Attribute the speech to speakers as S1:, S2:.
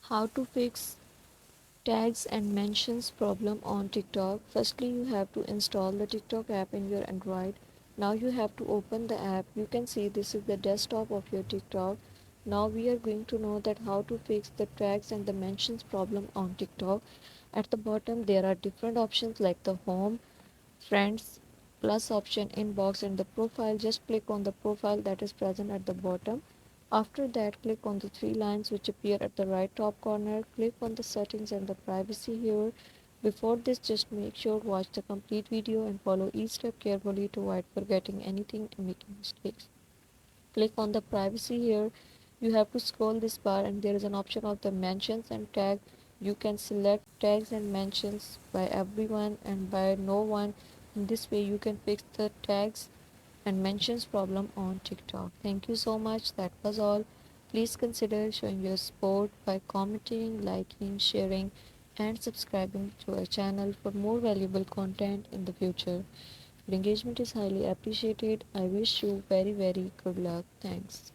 S1: How to fix tags and mentions problem on TikTok. Firstly, you have to install the TikTok app in your Android. Now you have to open the app. You can see this is the desktop of your TikTok. Now we are going to know that how to fix the tags and the mentions problem on TikTok. At the bottom there are different options like the home, friends, plus option, inbox, and the profile. Just click on the profile that is present at the bottom. After that, click on the three lines which appear at the right top corner. Click on the settings and the privacy here. Before this, just make sure watch the complete video and follow each step carefully to avoid forgetting anything and making mistakes. Click on the privacy here. You have to scroll this bar and there is an option of the mentions and tag. You can select tags and mentions by everyone and by no one. In this way you can fix the tags and mentions problem on TikTok. Thank you so much. That was all. Please consider showing your support by commenting, liking, sharing, and subscribing to our channel for more valuable content in the future. Your engagement is highly appreciated. I wish you very good luck. Thanks.